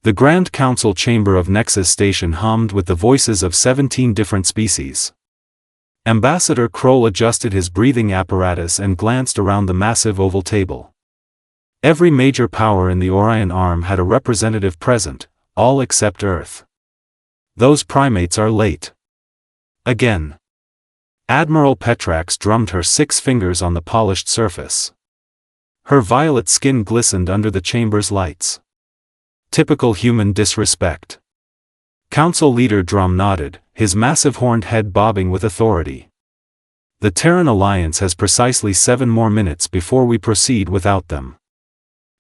The Grand Council chamber of Nexus Station hummed with the voices of 17 different species. Ambassador Kroll adjusted his breathing apparatus and glanced around the massive oval table. Every major power in the Orion Arm had a representative present, all except Earth. Those primates are late. Again. Admiral Petrax drummed her 6 fingers on the polished surface. Her violet skin glistened under the chamber's lights. Typical human disrespect. Council Leader Drum nodded, his massive horned head bobbing with authority. The Terran Alliance has precisely 7 more minutes before we proceed without them.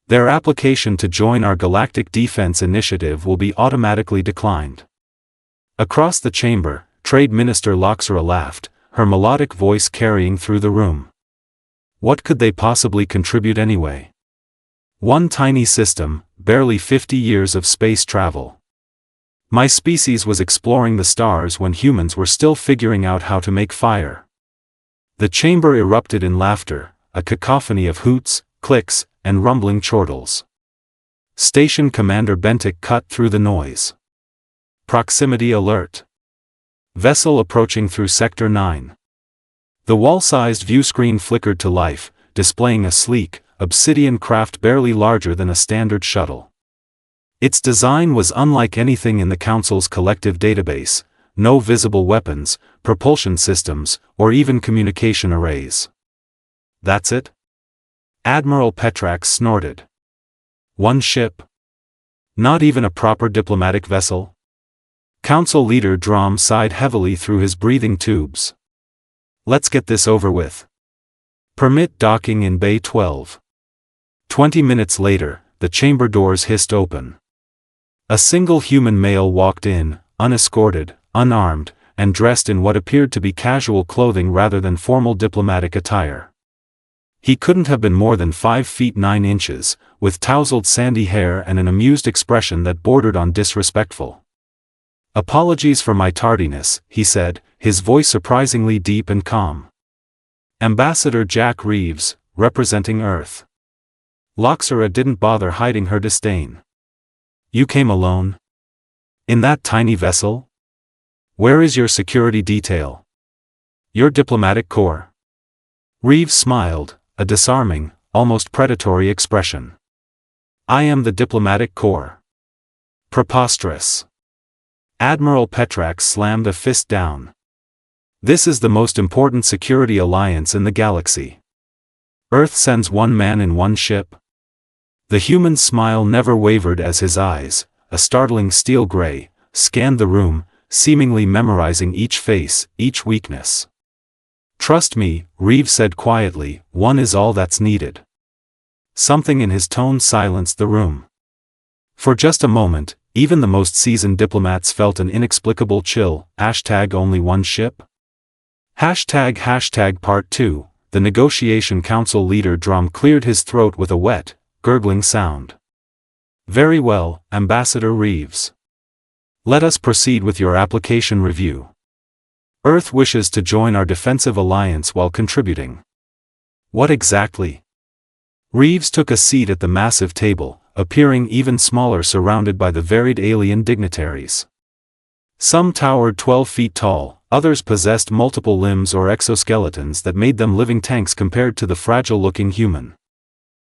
Their application to join our Galactic Defense Initiative will be automatically declined. Across the chamber, Trade Minister Loxera laughed, her melodic voice carrying through the room. What could they possibly contribute anyway? One tiny system, barely 50 years of space travel. My species was exploring the stars when humans were still figuring out how to make fire. The chamber erupted in laughter, a cacophony of hoots, clicks, and rumbling chortles. Station Commander Bentic cut through the noise. Proximity alert. Vessel approaching through Sector 9. The wall-sized viewscreen flickered to life, displaying a sleek, obsidian craft barely larger than a standard shuttle. Its design was unlike anything in the Council's collective database: no visible weapons, propulsion systems, or even communication arrays. That's it? Admiral Petrax snorted. One ship? Not even a proper diplomatic vessel? Council Leader Drum sighed heavily through his breathing tubes. Let's get this over with. Permit docking in Bay 12. 20 minutes later, the chamber doors hissed open. A single human male walked in, unescorted, unarmed, and dressed in what appeared to be casual clothing rather than formal diplomatic attire. He couldn't have been more than 5 feet 9 inches, with tousled sandy hair and an amused expression that bordered on disrespectful. "Apologies for my tardiness," he said, his voice surprisingly deep and calm. Ambassador Jack Reeves, representing Earth. Loxera didn't bother hiding her disdain. You came alone? In that tiny vessel? Where is your security detail? Your diplomatic corps? Reeves smiled, a disarming, almost predatory expression. I am the diplomatic corps. Preposterous. Admiral Petrax slammed a fist down. This is the most important security alliance in the galaxy. Earth sends one man in one ship? The human's smile never wavered as his eyes, a startling steel gray, scanned the room, seemingly memorizing each face, each weakness. Trust me, Reeves said quietly, one is all that's needed. Something in his tone silenced the room. For just a moment, even the most seasoned diplomats felt an inexplicable chill. Only one ship? Part 2. The Negotiation Council Leader Drum cleared his throat with a wet, gurgling sound. Very well, Ambassador Reeves. Let us proceed with your application review. Earth wishes to join our defensive alliance while contributing. What exactly? Reeves took a seat at the massive table, appearing even smaller surrounded by the varied alien dignitaries. Some towered 12 feet tall, others possessed multiple limbs or exoskeletons that made them living tanks compared to the fragile-looking human.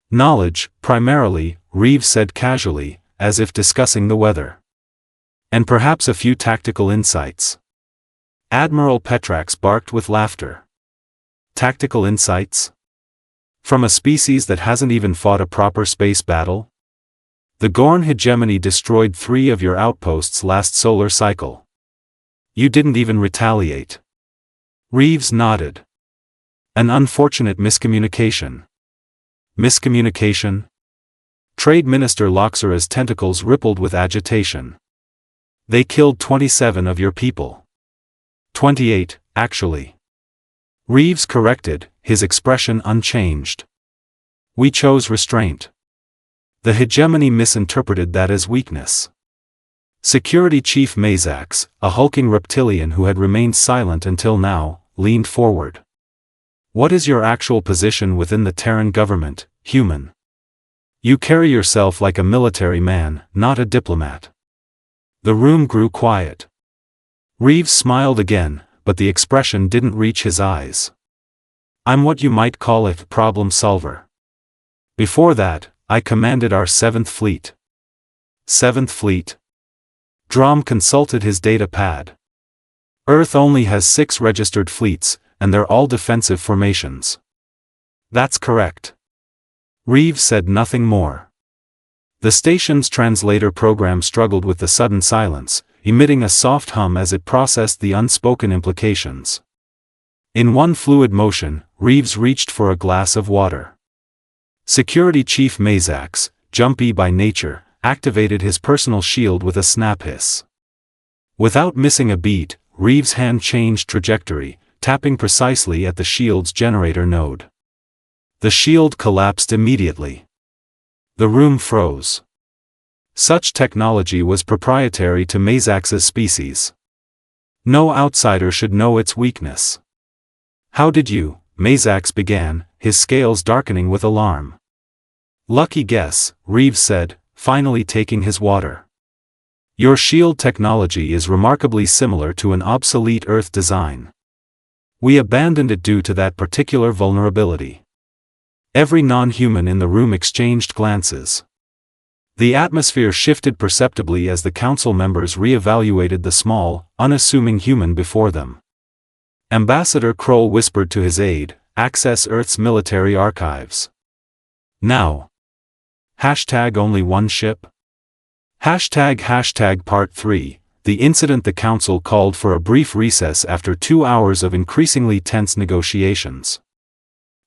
Knowledge, primarily, Reeves said casually, as if discussing the weather. And perhaps a few tactical insights. Admiral Petrax barked with laughter. Tactical insights? From a species that hasn't even fought a proper space battle? The Gorn hegemony destroyed 3 of your outposts last solar cycle. You didn't even retaliate. Reeves nodded. An unfortunate miscommunication. Miscommunication? Trade Minister Loxera's tentacles rippled with agitation. They killed 27 of your people. 28, actually. Reeves corrected, his expression unchanged. We chose restraint. The hegemony misinterpreted that as weakness. Security Chief Mazax, a hulking reptilian who had remained silent until now, leaned forward. What is your actual position within the Terran government, human? You carry yourself like a military man, not a diplomat. The room grew quiet. Reeves smiled again, but the expression didn't reach his eyes. I'm what you might call a problem solver. Before that, I commanded our 7th Fleet. 7th Fleet? Drom consulted his data pad. Earth only has 6 registered fleets, and they're all defensive formations. That's correct. Reeves said nothing more. The station's translator program struggled with the sudden silence, emitting a soft hum as it processed the unspoken implications. In one fluid motion, Reeves reached for a glass of water. Security Chief Mazax, jumpy by nature, activated his personal shield with a snap hiss. Without missing a beat, Reeves' hand changed trajectory, tapping precisely at the shield's generator node. The shield collapsed immediately. The room froze. Such technology was proprietary to Mazax's species. No outsider should know its weakness. How did you? Mazax began, his scales darkening with alarm. Lucky guess, Reeves said, finally taking his water. Your shield technology is remarkably similar to an obsolete Earth design. We abandoned it due to that particular vulnerability. Every non-human in the room exchanged glances. The atmosphere shifted perceptibly as the council members re-evaluated the small, unassuming human before them. Ambassador Kroll whispered to his aide, "Access Earth's military archives. Now." #only one ship? Part 3, the incident. The council called for a brief recess after 2 hours of increasingly tense negotiations.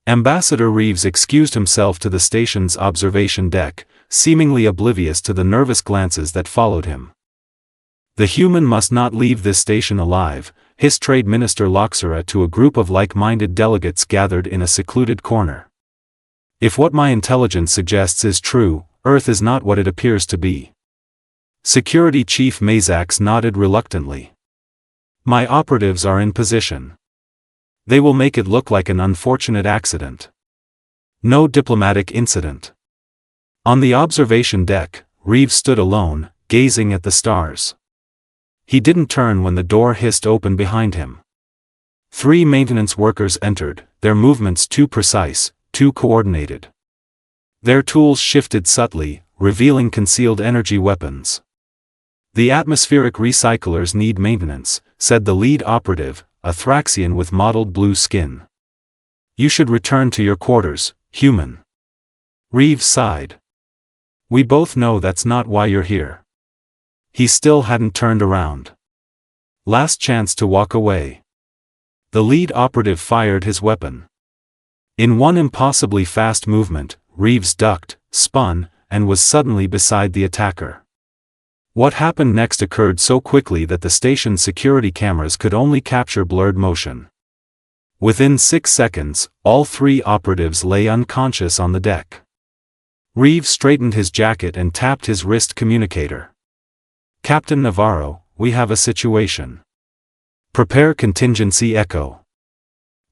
Ambassador Reeves excused himself to the station's observation deck, seemingly oblivious to the nervous glances that followed him. The human must not leave this station alive, hissed Trade Minister Loxera to a group of like-minded delegates gathered in a secluded corner. If what my intelligence suggests is true, Earth is not what it appears to be. Security Chief Mazax nodded reluctantly. My operatives are in position. They will make it look like an unfortunate accident. No diplomatic incident. On the observation deck, Reeves stood alone, gazing at the stars. He didn't turn when the door hissed open behind him. 3 maintenance workers entered, their movements too precise, too coordinated. Their tools shifted subtly, revealing concealed energy weapons. The atmospheric recyclers need maintenance, said the lead operative, a Thraxian with mottled blue skin. You should return to your quarters, human. Reeves sighed. We both know that's not why you're here. He still hadn't turned around. Last chance to walk away. The lead operative fired his weapon. In one impossibly fast movement, Reeves ducked, spun, and was suddenly beside the attacker. What happened next occurred so quickly that the station's security cameras could only capture blurred motion. Within 6 seconds, all 3 operatives lay unconscious on the deck. Reeves straightened his jacket and tapped his wrist communicator. Captain Navarro, we have a situation. Prepare contingency echo.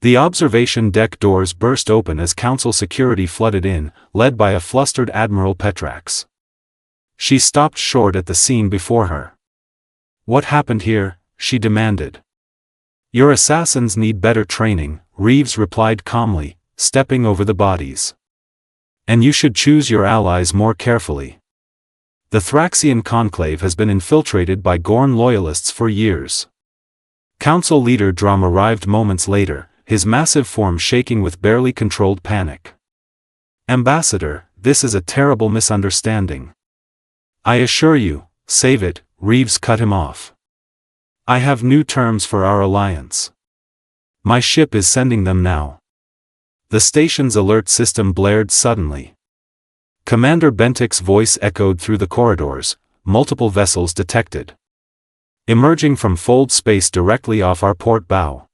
The observation deck doors burst open as council security flooded in, led by a flustered Admiral Petrax. She stopped short at the scene before her. What happened here? She demanded. Your assassins need better training, Reeves replied calmly, stepping over the bodies. And you should choose your allies more carefully. The Thraxian conclave has been infiltrated by Gorn loyalists for years. Council leader Drom arrived moments later, his massive form shaking with barely controlled panic. Ambassador, this is a terrible misunderstanding. I assure you, save it, Reeves cut him off. I have new terms for our alliance. My ship is sending them now. The station's alert system blared suddenly. Commander Bentik's voice echoed through the corridors, multiple vessels detected. Emerging from fold space directly off our port bow.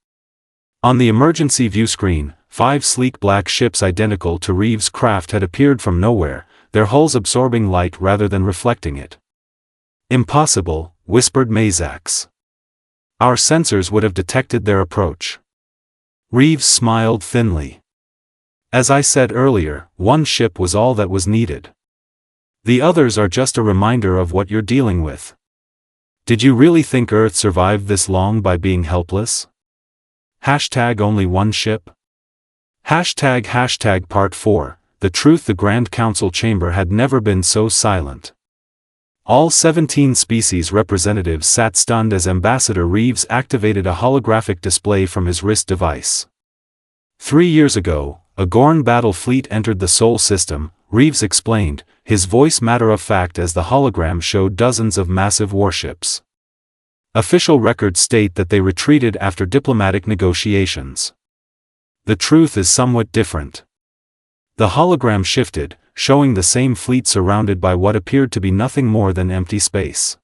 On the emergency view screen, 5 sleek black ships identical to Reeves' craft had appeared from nowhere, their hulls absorbing light rather than reflecting it. Impossible, whispered Mazax. Our sensors would have detected their approach. Reeves smiled thinly. As I said earlier, one ship was all that was needed. The others are just a reminder of what you're dealing with. Did you really think Earth survived this long by being helpless? #only one ship? Part 4, The Truth. The Grand Council chamber had never been so silent. All 17 species representatives sat stunned as Ambassador Reeves activated a holographic display from his wrist device. 3 years ago, a Gorn battle fleet entered the Sol system, Reeves explained, his voice matter-of-fact as the hologram showed dozens of massive warships. Official records state that they retreated after diplomatic negotiations. The truth is somewhat different. The hologram shifted, showing the same fleet surrounded by what appeared to be nothing more than empty space.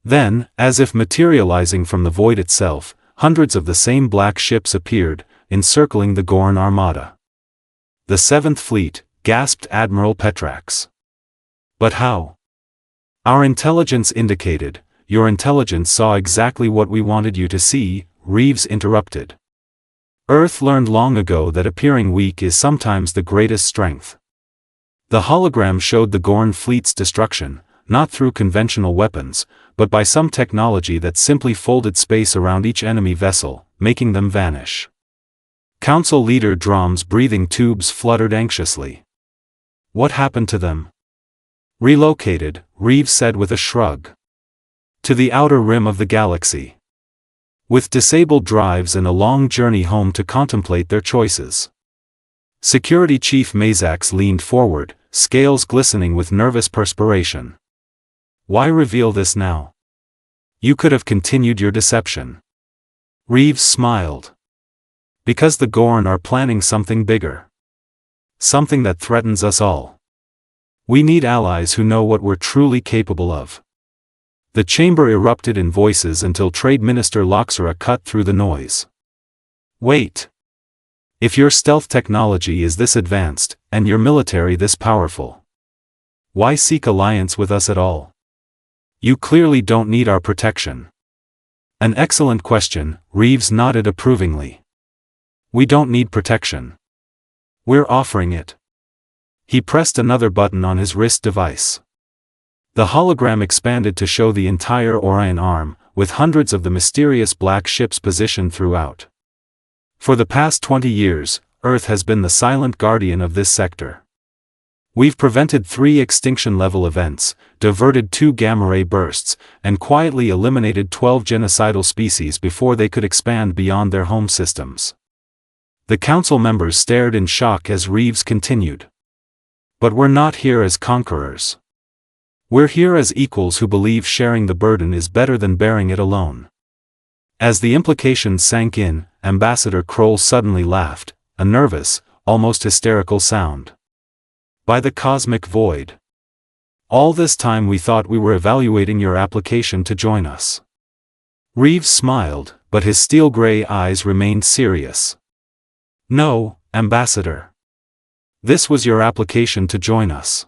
Then, as if materializing from the void itself, hundreds of the same black ships appeared, encircling the Gorn armada. "The Seventh Fleet," gasped Admiral Petrax. "But how?" "Our intelligence indicated." "Your intelligence saw exactly what we wanted you to see," Reeves interrupted. "Earth learned long ago that appearing weak is sometimes the greatest strength." The hologram showed the Gorn fleet's destruction, not through conventional weapons, but by some technology that simply folded space around each enemy vessel, making them vanish. Council leader Drom's breathing tubes fluttered anxiously. "What happened to them?" "Relocated," Reeves said with a shrug. "To the outer rim of the galaxy. With disabled drives and a long journey home to contemplate their choices." Security Chief Mazax leaned forward, scales glistening with nervous perspiration. "Why reveal this now? You could have continued your deception." Reeves smiled. "Because the Gorn are planning something bigger. Something that threatens us all. We need allies who know what we're truly capable of." The chamber erupted in voices until Trade Minister Loxera cut through the noise. "Wait. If your stealth technology is this advanced, and your military this powerful, why seek alliance with us at all? You clearly don't need our protection." "An excellent question," Reeves nodded approvingly. "We don't need protection. We're offering it." He pressed another button on his wrist device. The hologram expanded to show the entire Orion Arm, with hundreds of the mysterious black ships positioned throughout. For the past 20 years, Earth has been the silent guardian of this sector. We've prevented 3 extinction-level events, diverted 2 gamma-ray bursts, and quietly eliminated 12 genocidal species before they could expand beyond their home systems. The council members stared in shock as Reeves continued. "But we're not here as conquerors. We're here as equals who believe sharing the burden is better than bearing it alone." As the implications sank in, Ambassador Kroll suddenly laughed, a nervous, almost hysterical sound. "By the cosmic void. All this time we thought we were evaluating your application to join us." Reeves smiled, but his steel-gray eyes remained serious. "No, Ambassador. This was your application to join us.